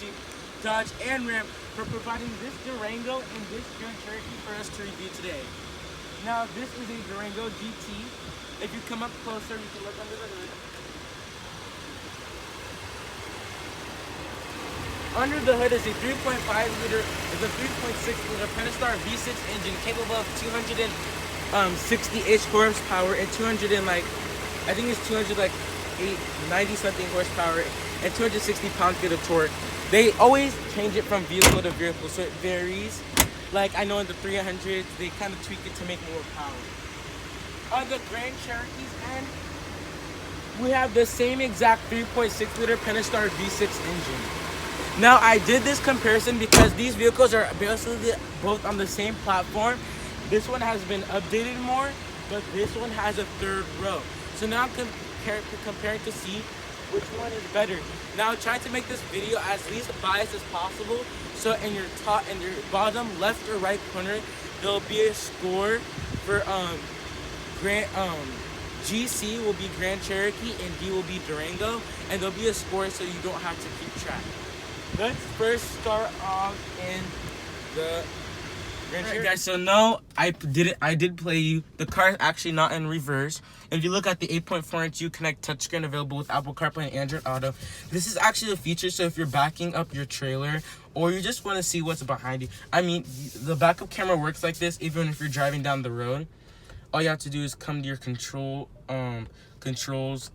Jeep, Dodge, and Ram for providing this Durango and this Grand Cherokee for us to review today. Now, this is a Durango GT. If you come up closer, you can look under the hood. Under the hood is a 3.5 liter, is a 3.6 liter Pentastar V6 engine capable of 260-ish horsepower and 200 and like, I think it's 200 like 90 something horsepower and 260 pound-feet of torque. They always change it from vehicle to vehicle, so it varies. Like I know in the 300s, they kind of tweak it to make more power. On the Grand Cherokee's end, we have the same exact 3.6 liter Pentastar V6 engine. Now, I did this comparison because these vehicles are basically both on the same platform. This one has been updated more, but this one has a third row. So now I'm comparing to see which one is better. Now, I'm trying to make this video as least biased as possible. So in your top and your bottom left or right corner, there'll be a score for GC will be Grand Cherokee and D will be Durango, and there'll be a score so you don't have to keep track. Let's first start off in the Grand Cherokee. Guys, so no, I did play you. The car is actually not in reverse. If you look at the 8.4-inch Uconnect touchscreen available with Apple CarPlay and Android Auto, this is actually a feature. So if you're backing up your trailer or you just want to see what's behind you, I mean, the backup camera works like this even if you're driving down the road. All you have to do is come to your controls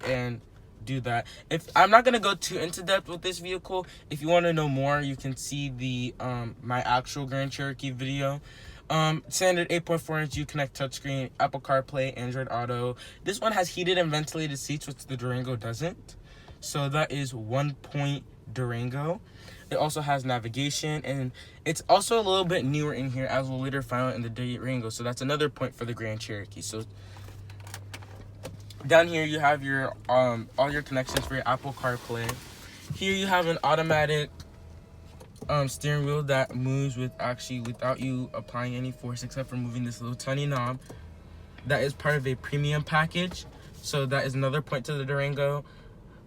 and do that. If I'm not gonna go too into depth with this vehicle, if you want to know more, you can see the my actual Grand Cherokee video. Standard 8.4-inch Uconnect touchscreen, Apple CarPlay, Android Auto. This one has heated and ventilated seats, which the Durango doesn't. So that is 1 point Durango. It also has navigation, and it's also a little bit newer in here, as we'll later find out in the Durango. So that's another point for the Grand Cherokee. So down here you have your all your connections for your Apple CarPlay. Here you have an automatic steering wheel that moves without you applying any force except for moving this little tiny knob. That is part of a premium package, so that is another point to the Durango.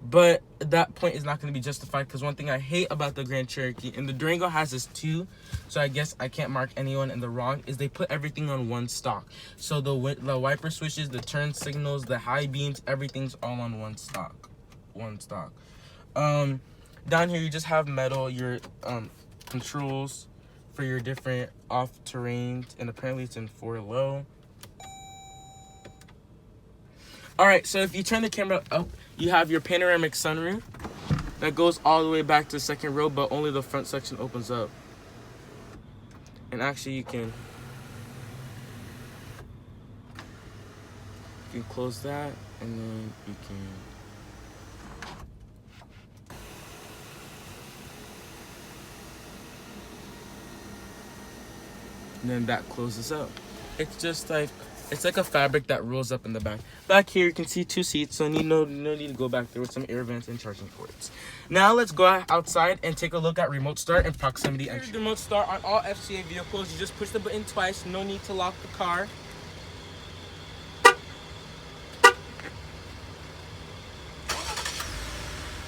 But that point is not going to be justified because one thing I hate about the Grand Cherokee, and the Durango has this too, so I guess I can't mark anyone in the wrong, is they put everything on one stock. So the wiper switches, the turn signals, the high beams, everything's all on one stock. Down here you just have metal, your controls for your different off terrains, and apparently it's in 4 low. Alright, so if you turn the camera up, you have your panoramic sunroof that goes all the way back to the second row, but only the front section opens up. And actually you can close that, and then you can and then that closes up. It's just like, it's like a fabric that rolls up in the back. Back here, you can see 2 seats, so no need to go back there with some air vents and charging ports. Now let's go outside and take a look at remote start and proximity entry. Here's remote start on all FCA vehicles. You just push the button twice. No need to lock the car.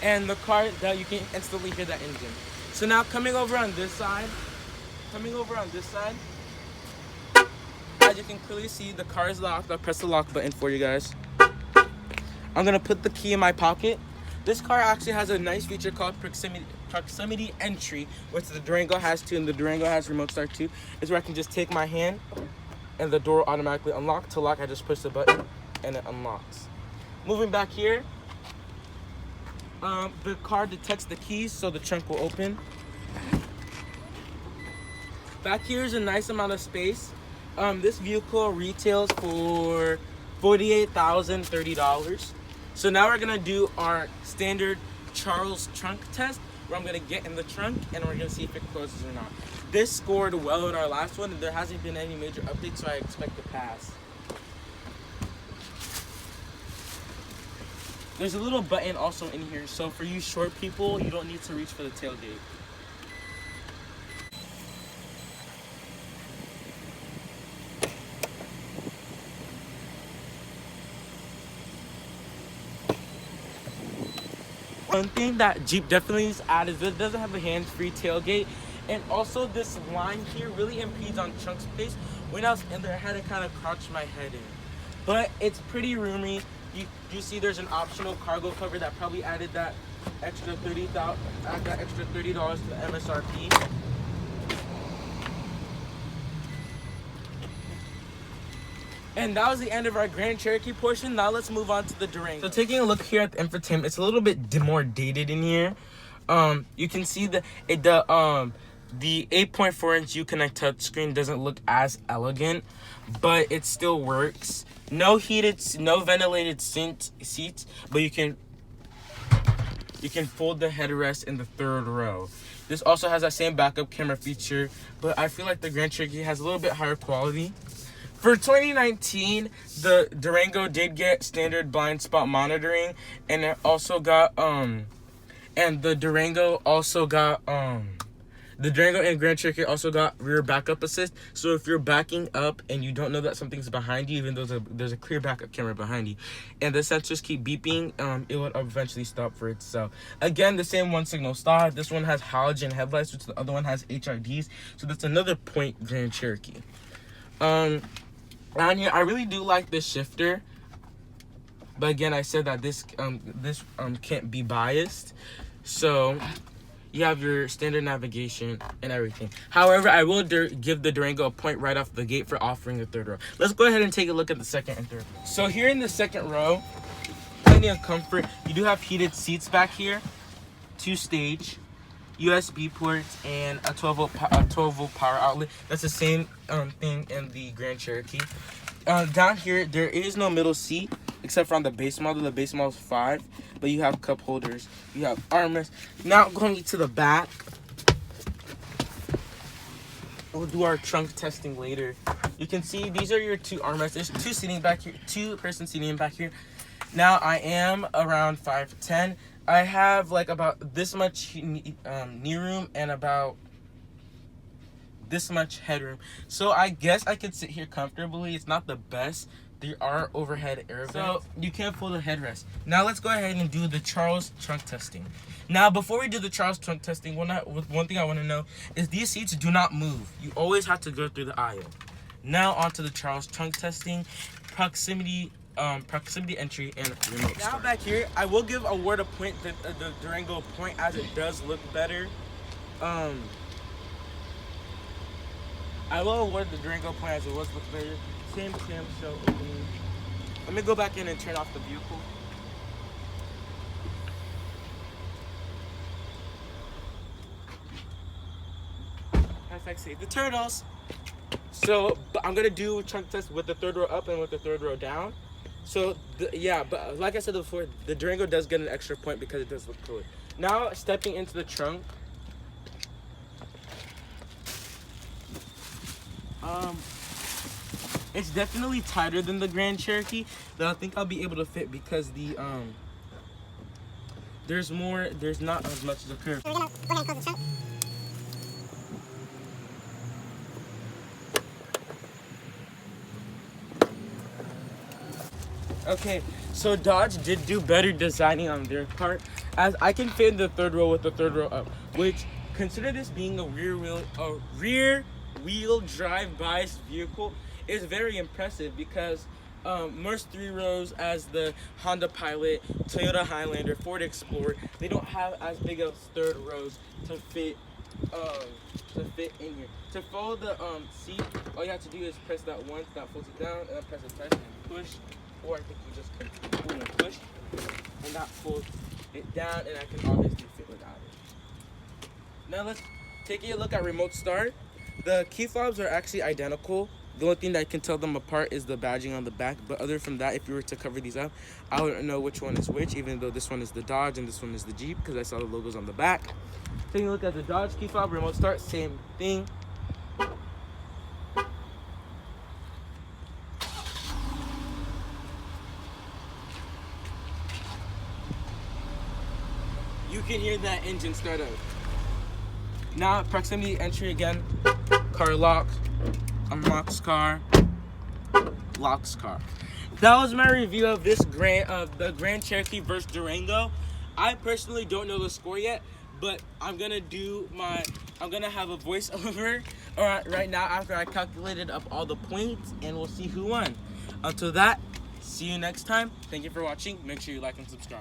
And the car, that you can instantly hear that engine. So now coming over on this side, as you can clearly see, the car is locked. I'll press the lock button for you guys. I'm gonna put the key in my pocket. This car actually has a nice feature called proximity entry, which the Durango has too, and the Durango has remote start too. Is where I can just take my hand and the door automatically unlocks. To lock, I just push the button and it unlocks. Moving back here, the car detects the keys, so the trunk will open. Back here is a nice amount of space. This vehicle retails for $48,030. So now we're gonna do our standard Charles trunk test, where I'm gonna get in the trunk and we're gonna see if it closes or not. This scored well in our last one, and there hasn't been any major updates, so I expect to pass. There's a little button also in here, so for you short people, you don't need to reach for the tailgate. One thing that Jeep definitely needs to add is it doesn't have a hands-free tailgate. And also this line here really impedes on trunk space. When I was in there, I had to kind of crouch my head in. But it's pretty roomy. You see there's an optional cargo cover that probably added that extra $30 to the MSRP. And that was the end of our Grand Cherokee portion. Now let's move on to the Durango. So taking a look here at the infotainment, it's a little bit more dated in here. You can see the 8.4-inch Uconnect touchscreen doesn't look as elegant, but it still works. No ventilated seats, but you can fold the headrest in the third row. This also has that same backup camera feature, but I feel like the Grand Cherokee has a little bit higher quality. For 2019, the Durango did get standard blind spot monitoring, and it also got the Durango and Grand Cherokee also got rear backup assist. So if you're backing up and you don't know that something's behind you, even though there's a clear backup camera behind you, and the sensors keep beeping, it will eventually stop for itself. Again, the same one signal star. This one has halogen headlights, which the other one has HIDs. So that's another point Grand Cherokee. Down here, I really do like this shifter, but again, I said that this can't be biased. So you have your standard navigation and everything. However, I will give the Durango a point right off the gate for offering the third row. Let's go ahead and take a look at the second and third row. So here in the second row, plenty of comfort. You do have heated seats back here, 2-stage, USB ports, and a 12 volt power outlet. That's the same thing in the Grand Cherokee. Down here, there is no middle seat except for on the base model. The base model is 5, but you have cup holders, you have armrests. Now going to the back, we'll do our trunk testing later. You can see these are your 2 armrests. There's 2 seating back here, 2-person seating back here. Now I am around 5'10". I have like about this much knee room and about this much headroom. So I guess I could sit here comfortably. It's not the best. There are overhead air vents, so you can fold the headrest. Now let's go ahead and do the Charles trunk testing. Now before we do the Charles trunk testing, one thing I want to know is these seats do not move. You always have to go through the aisle. Now onto the Charles trunk testing, proximity entry, and remote start. Now back here, I will give a word of point the Durango point, as it does look better. I will award the Drango point as it was look better. Same clamshell opening. Let me go back in and turn off the vehicle. Perfect, save the turtles. So I'm gonna do a trunk test with the third row up and with the third row down. So but like I said before, the Durango does get an extra point because it does look cooler. Now stepping into the trunk. It's definitely tighter than the Grand Cherokee, but I think I'll be able to fit because the there's not as much of a curve. So we're gonna go ahead and close the trunk. Okay, so Dodge did do better designing on their part, as I can fit in the third row with the third row up, which, consider this being a rear wheel drive biased vehicle, is very impressive because Morse 3 rows as the Honda Pilot, Toyota Highlander, Ford Explorer, they don't have as big of third rows to fit in here. To follow the seat, all you have to do is press that once, that folds it down, and then press it twice and push, or I think you just can pull and push, and that folds it down, and I can obviously fit without it. Now let's take a look at remote start. The key fobs are actually identical. The only thing that can tell them apart is the badging on the back. But other from that, if you were to cover these up, I wouldn't know which one is which, even though this one is the Dodge and this one is the Jeep, because I saw the logos on the back. Taking a look at the Dodge key fob, remote start, same thing. You can hear that engine start up. Now, proximity entry again, car lock, unlocks car, locks car. That was my review of the Grand Cherokee versus Durango. I personally don't know the score yet, but I'm gonna have a voiceover right now after I calculated up all the points, and we'll see who won. Until that, see you next time. Thank you for watching. Make sure you like and subscribe.